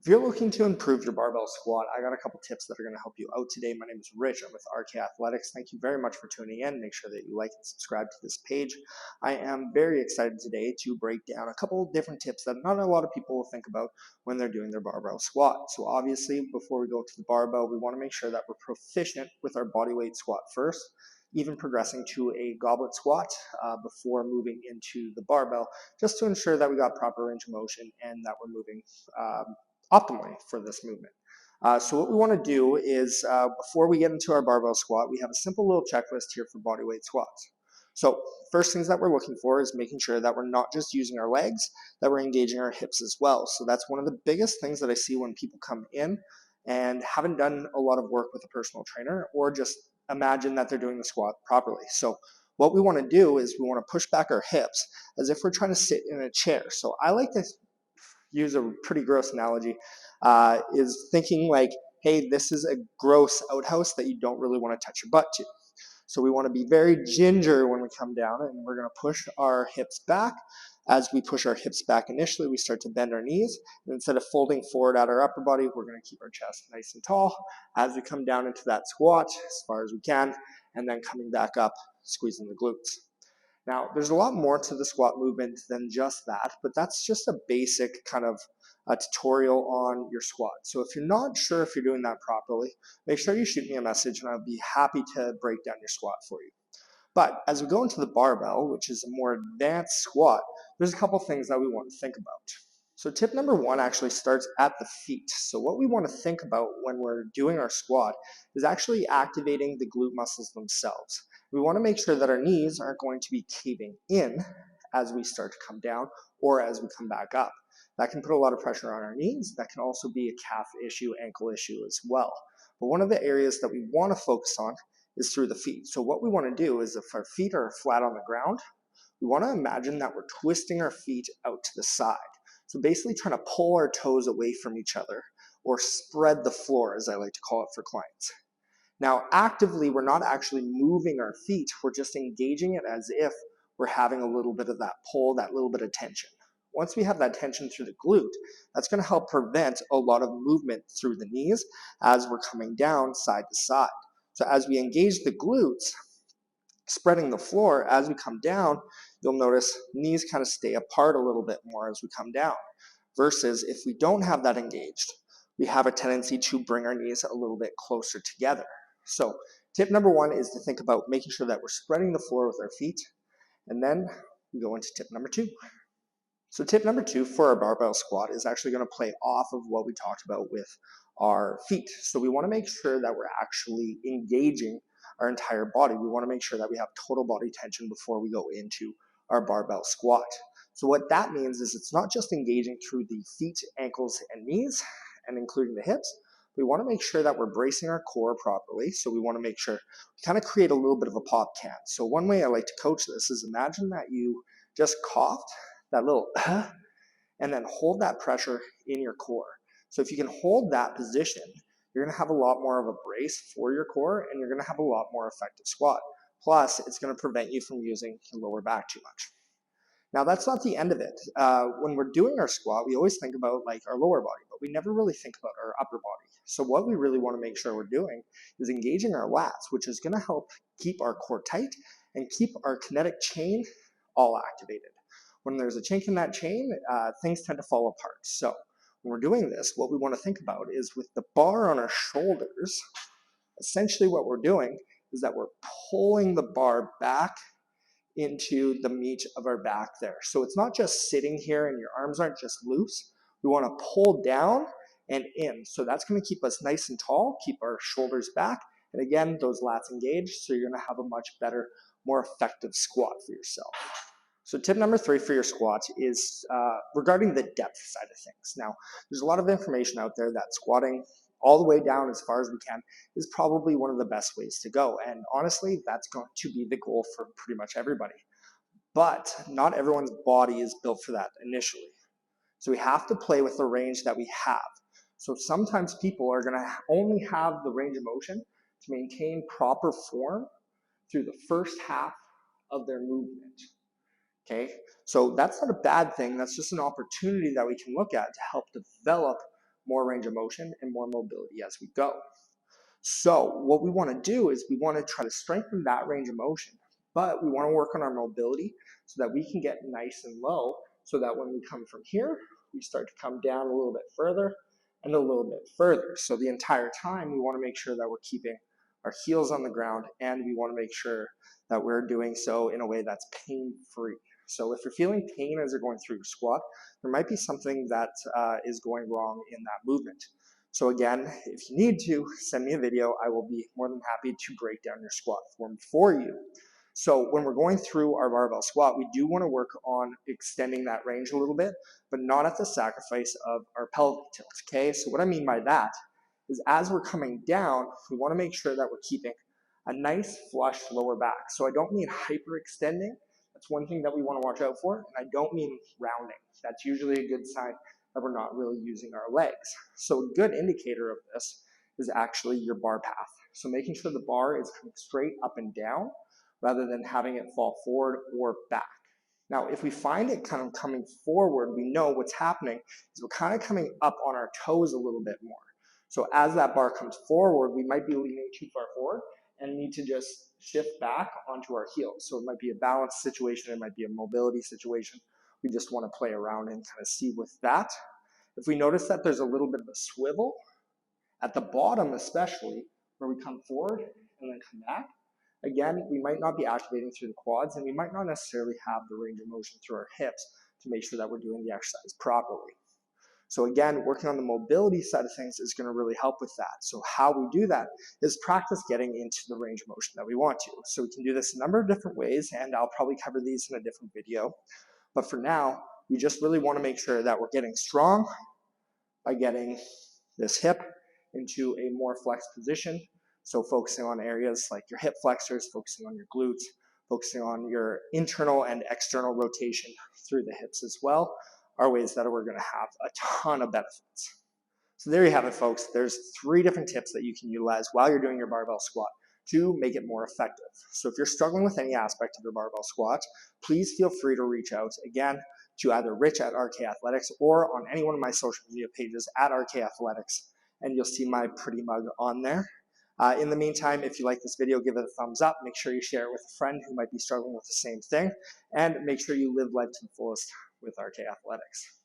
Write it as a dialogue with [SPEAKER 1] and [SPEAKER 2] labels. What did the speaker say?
[SPEAKER 1] If you're looking to improve your barbell squat, I got a couple tips that are going to help you out today. My name is Rich. I'm with RKAthletics. Thank you very much for tuning in. Make sure that you like and subscribe to this page. I am very excited today to break down a couple different tips that not a lot of people will think about when they're doing their barbell squat. So obviously, before we go to the barbell, we want to make sure that we're proficient with our bodyweight squat first, even progressing to a goblet squat before moving into the barbell, just to ensure that we got proper range of motion and that we're moving optimally for this movement. So what we want to do is, before we get into our barbell squat, we have a simple little checklist here for bodyweight squats. So first things that we're looking for is making sure that we're not just using our legs, that we're engaging our hips as well. So that's one of the biggest things that I see when people come in and haven't done a lot of work with a personal trainer, or just imagine that they're doing the squat properly. So what we want to do is we want to push back our hips as if we're trying to sit in a chair. So I like to use a pretty gross analogy, is thinking like, hey, this is a gross outhouse that you don't really want to touch your butt to. So we want to be very ginger when we come down, and we're going to push our hips back. As we push our hips back initially, we start to bend our knees. And instead of folding forward at our upper body, we're going to keep our chest nice and tall as we come down into that squat as far as we can, and then coming back up, squeezing the glutes. Now, there's a lot more to the squat movement than just that, but that's just a basic kind of a tutorial on your squat. So if you're not sure if you're doing that properly, make sure you shoot me a message and I'll be happy to break down your squat for you. But as we go into the barbell, which is a more advanced squat, there's a couple things that we want to think about. So tip number one actually starts at the feet. So what we want to think about when we're doing our squat is actually activating the glute muscles themselves. We want to make sure that our knees aren't going to be caving in as we start to come down or as we come back up. That can put a lot of pressure on our knees. That can also be a calf issue, ankle issue as well. But one of the areas that we want to focus on is through the feet. So what we want to do is, if our feet are flat on the ground, we want to imagine that we're twisting our feet out to the side. So basically trying to pull our toes away from each other, or spread the floor, as I like to call it for clients. Now, actively, we're not actually moving our feet. We're just engaging it as if we're having a little bit of that pull, that little bit of tension. Once we have that tension through the glute, that's going to help prevent a lot of movement through the knees as we're coming down side to side. So as we engage the glutes, spreading the floor, as we come down, you'll notice knees kind of stay apart a little bit more as we come down. Versus if we don't have that engaged, we have a tendency to bring our knees a little bit closer together. So tip number one is to think about making sure that we're spreading the floor with our feet. And then we go into tip number two. So tip number two for our barbell squat is actually going to play off of what we talked about with our feet. So we want to make sure that we're actually engaging our entire body. We want to make sure that we have total body tension before we go into our barbell squat. So what that means is it's not just engaging through the feet, ankles, and knees, and including the hips. We want to make sure that we're bracing our core properly. So we want to make sure we kind of create a little bit of a pop can. So one way I like to coach this is, imagine that you just coughed, that little and then hold that pressure in your core. So if you can hold that position, you're going to have a lot more of a brace for your core, and you're going to have a lot more effective squat. Plus, it's going to prevent you from using your lower back too much. Now, that's not the end of it. When we're doing our squat, we always think about like our lower body, but we never really think about our upper body. So what we really want to make sure we're doing is engaging our lats, which is going to help keep our core tight and keep our kinetic chain all activated. When there's a chink in that chain, things tend to fall apart. So when we're doing this, what we want to think about is, with the bar on our shoulders, essentially what we're doing is that we're pulling the bar back into the meat of our back there. So it's not just sitting here and your arms aren't just loose. We want to pull down and in. So that's going to keep us nice and tall, keep our shoulders back. And again, those lats engaged, so you're going to have a much better, more effective squat for yourself. So tip number three for your squat is regarding the depth side of things. Now, there's a lot of information out there that squatting all the way down as far as we can is probably one of the best ways to go. And honestly, that's going to be the goal for pretty much everybody. But not everyone's body is built for that initially. So we have to play with the range that we have. So sometimes people are going to only have the range of motion to maintain proper form through the first half of their movement. Okay, so that's not a bad thing. That's just an opportunity that we can look at to help develop more range of motion and more mobility as we go. So what we want to do is we want to try to strengthen that range of motion, but we want to work on our mobility so that we can get nice and low, so that when we come from here, we start to come down a little bit further and a little bit further. So the entire time, we want to make sure that we're keeping our heels on the ground, and we want to make sure that we're doing so in a way that's pain-free. So if you're feeling pain as you're going through your squat, there might be something that is going wrong in that movement. So again, if you need to, send me a video. I will be more than happy to break down your squat form for you. So when we're going through our barbell squat, we do want to work on extending that range a little bit, but not at the sacrifice of our pelvic tilt, okay? So what I mean by that is as we're coming down, we want to make sure that we're keeping a nice flush lower back. So I don't mean hyperextending. That's one thing that we want to watch out for. And I don't mean rounding. That's usually a good sign that we're not really using our legs. So a good indicator of this is actually your bar path. So making sure the bar is coming straight up and down rather than having it fall forward or back. Now, if we find it kind of coming forward, we know what's happening is we're kind of coming up on our toes a little bit more. So as that bar comes forward, we might be leaning too far forward and need to just shift back onto our heels. So it might be a balance situation, it might be a mobility situation. We just want to play around and kind of see with that. If we notice that there's a little bit of a swivel at the bottom, especially where we come forward and then come back, again, we might not be activating through the quads, and we might not necessarily have the range of motion through our hips to make sure that we're doing the exercise properly. So again, working on the mobility side of things is going to really help with that. So how we do that is practice getting into the range of motion that we want to. So we can do this a number of different ways, and I'll probably cover these in a different video. But for now, we just really want to make sure that we're getting strong by getting this hip into a more flexed position. So focusing on areas like your hip flexors, focusing on your glutes, focusing on your internal and external rotation through the hips as well, are ways that we're going to have a ton of benefits. So there you have it, folks. There's 3 different tips that you can utilize while you're doing your barbell squat to make it more effective. So if you're struggling with any aspect of your barbell squat, please feel free to reach out again to either Rich at RKAthletics or on any one of my social media pages at RKAthletics, and you'll see my pretty mug on there. In the meantime, if you like this video, give it a thumbs up. Make sure you share it with a friend who might be struggling with the same thing, and make sure you live life to the fullest with RKAthletics.